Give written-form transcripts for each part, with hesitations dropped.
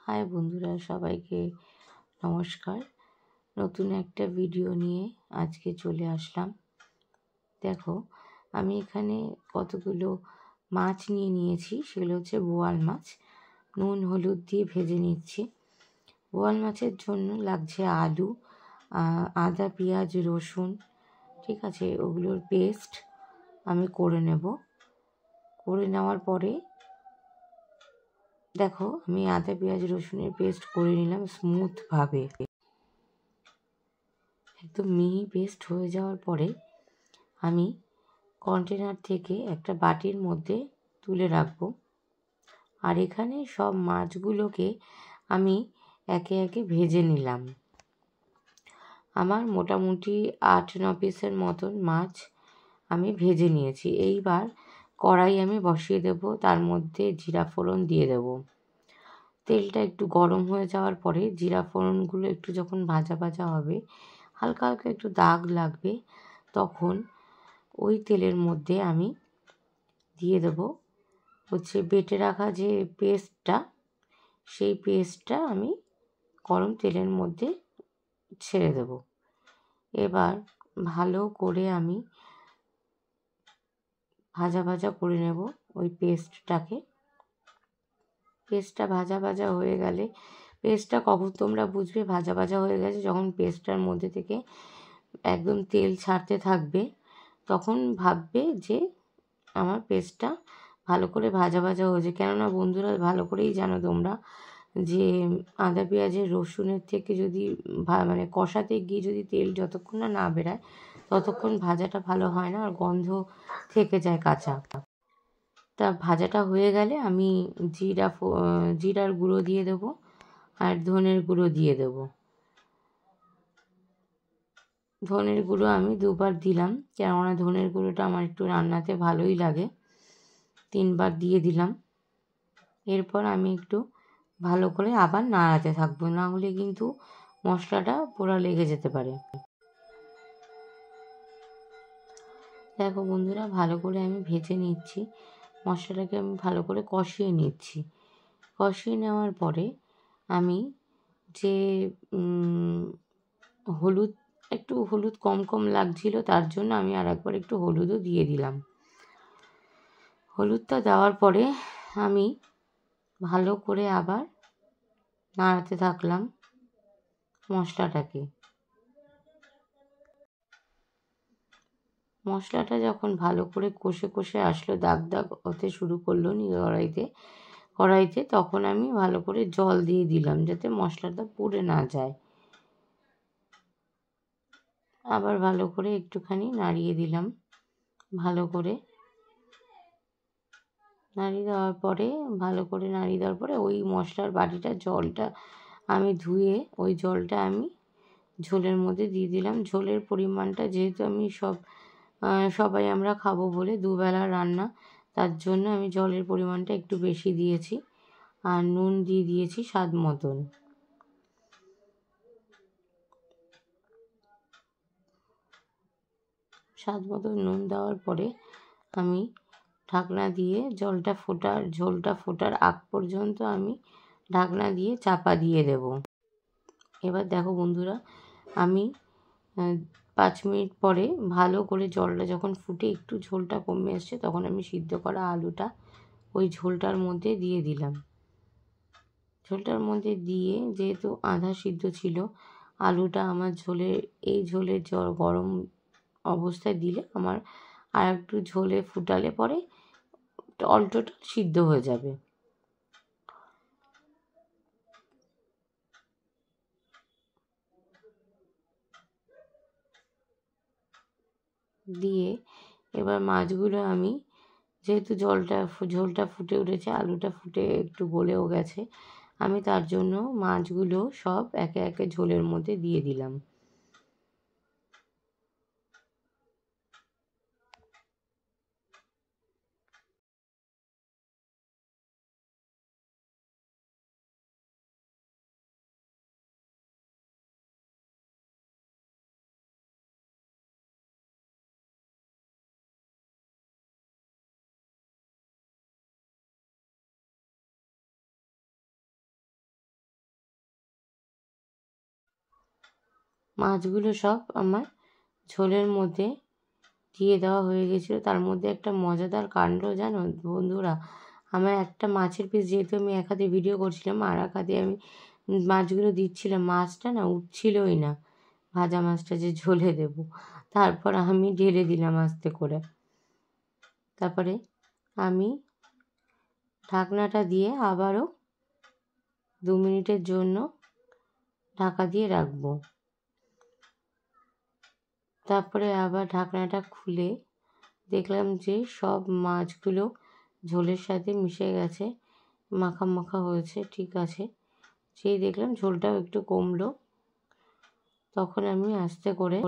High বন্ধুরা, সবাইকে নমস্কার। নতুন একটা ভিডিও নিয়ে আজকে চলে আসলাম। দেখো, আমি এখানে কতগুলো মাছ নিয়েছি। সেগুলো হচ্ছে বোয়াল মাছ। নুন হলুদ দিয়ে ভেজে নিচ্ছি। বোয়াল মাছের জন্য লাগছে আলু, আদা পেঁয়াজ রসুন, ঠিক আছে, ওগুলোর পেস্ট আমি করে নেব। করে নেওয়ার পরে দেখো, আমি আদা পেঁয়াজ রসুনের পেস্ট করে নিলাম স্মুথভাবে। একদম মিহি পেস্ট হয়ে যাওয়ার পরে আমি কন্টেনার থেকে একটা বাটির মধ্যে তুলে রাখবো। আর এখানে সব মাছগুলোকে আমি একে একে ভেজে নিলাম। আমার মোটামুটি 8-9 পিসের মতন মাছ আমি ভেজে নিয়েছি। এইবার কড়াই আমি বসিয়ে দেব, তার মধ্যে জিরা ফোড়ন দিয়ে দেব। তেলটা একটু গরম হয়ে যাওয়ার পরে জিরা ফোড়নগুলো একটু যখন ভাজা ভাজা হবে, হালকা হালকা একটু দাগ লাগবে, তখন ওই তেলের মধ্যে আমি দিয়ে দেব হচ্ছে বেটে রাখা যে পেস্টটা, সেই পেস্টটা আমি গরম তেলের মধ্যে ছেড়ে দেব। এবার ভালো করে আমি ভাজা ভাজা করে নেব ওই পেস্টটাকে। পেস্টটা ভাজা ভাজা হয়ে গেলে, পেস্টটা কখন তোমরা বুঝবে ভাজা ভাজা হয়ে গেছে, যখন পেস্টটার মধ্যে থেকে একদম তেল ছাড়তে থাকবে, তখন ভাববে যে আমার পেস্টটা ভালো করে ভাজা ভাজা হয়েছে। কেননা বন্ধুরা, ভালো করেই জানো তোমরা যে আদা পেঁয়াজের রসুনের থেকে যদি মানে কষাতে গিয়ে যদি তেল যতক্ষণ না বেরায় ততক্ষণ ভাজাটা ভালো হয় না, আর গন্ধ থেকে যায় কাঁচা। তা ভাজাটা হয়ে গেলে আমি জিরার গুঁড়ো দিয়ে দেবো আর ধনের গুঁড়ো দিয়ে দেবো। ধনের গুঁড়ো আমি 2বার দিলাম, কেননা ধনের গুঁড়োটা আমার একটু রান্নাতে ভালোই লাগে। 3বার দিয়ে দিলাম। এরপর আমি একটু ভালো করে আবার নাড়াতে থাকবো, না হলে কিন্তু মশলাটা পোড়া লেগে যেতে পারে। দেখো বন্ধুরা, ভালো করে আমি ভেজে নিচ্ছি। মশলাটাকে আমি ভালো করে কষিয়ে নিচ্ছি। কষিয়ে নেওয়ার পরে আমি যে হলুদ কম কম লাগছিল, তার জন্য আমি আর একবার একটু হলুদও দিয়ে দিলাম। হলুদটা দেওয়ার পরে আমি ভালো করে আবার নাড়াতে থাকলাম মশলাটাকে। মশলাটা যখন ভালো করে কষে কষে আসলো, দাগ দাগ হতে শুরু করলো কড়াইতে, তখন আমি ভালো করে জল দিয়ে দিলাম, যাতে মশলাটা পুড়ে না যায়। আবার ভালো করে একটুখানি নাড়িয়ে দিলাম। ভালো করে নাড়িয়ে দেওয়ার পরে ওই মশলার বাটিটা জলটা আমি ধুয়ে ওই জলটা আমি ঝোলের মধ্যে দিয়ে দিলাম। ঝোলের পরিমাণটা যেহেতু আমি সবাই আমরা খাবো বলে 2 বেলা রান্না, তার জন্য আমি জলের পরিমাণটা একটু বেশি দিয়েছি। আর নুন দিয়ে দিয়েছি স্বাদ মতন। নুন দেওয়ার পরে আমি ঢাকনা দিয়ে ঝোলটা ফোটার আগ পর্যন্ত আমি ঢাকনা দিয়ে চাপা দিয়ে দেব। এবার দেখো বন্ধুরা, আমি 5 মিনিট পরে ভালো করে জলটা যখন ফুটে একটু ঝোলটা কমে এসছে, তখন আমি সিদ্ধ করা আলুটা ওই ঝোলটার মধ্যে দিয়ে দিলাম। ঝোলটার মধ্যে দিয়ে, যেহেতু আধা সিদ্ধ ছিল আলুটা, আমার ঝোলের জল গরম অবস্থায় দিলে আমার আর একটু ঝোলে ফুটালে পরে অল টোটাল সিদ্ধ হয়ে যাবে। দিয়ে এবার মাছগুলো আমি, যেহেতু ঝোলটা ফুটে উঠেছে, আলুটা ফুটে একটু গলেও গেছে, আমি তার জন্য মাছগুলো সব একে একে ঝোলের মধ্যে দিয়ে দিলাম। মাছগুলো সব আমার ঝোলের মধ্যে দিয়ে দেওয়া হয়ে গেছিলো। তার মধ্যে একটা মজাদার কাণ্ড জানো বন্ধুরা, আমার একটা মাছের পিস, যেহেতু আমি এক হাতে ভিডিও করছিলাম আর এক হাতে আমি মাছগুলো দিচ্ছিলাম, মাছটা না উঠছিলই না, ভাজা মাছটা যে ঝোলে দেবো। তারপর আমি ঢেলে দিলাম আস্তে করে। তারপরে আমি ঢাকনাটা দিয়ে আবারও 2 মিনিটের জন্য ঢাকা দিয়ে রাখবো। তারপরে আবার ঢাকনাটা খুলে দেখলাম যে সব মাছগুলো ঝোলের সাথে মিশে গেছে, মাখা মাখা হয়েছে, ঠিক আছে। যেই দেখলাম ঝোলটাও একটু কমলো, তখন আমি আস্তে করে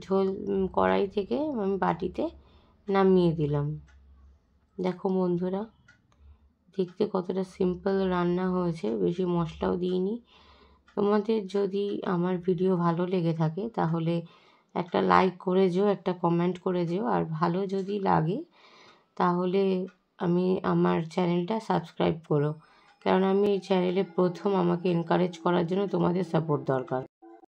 ঝোল কড়াই থেকে আমি বাটিতে নামিয়ে দিলাম। দেখো বন্ধুরা, দেখতে কতটা সিম্পল রান্না হয়েছে, বেশি মশলাও দিইনি। তোমাদের যদি আমার ভিডিও ভালো লেগে থাকে তাহলে একটা লাইক করে যেও, একটা কমেন্ট করে যেও, আর ভালো যদি লাগে তাহলে আমার চ্যানেলটা সাবস্ক্রাইব করো, কারণ আমি এই চ্যানেলে প্রথম, আমাকে এনকারেজ করার জন্য তোমাদের সাপোর্ট দরকার।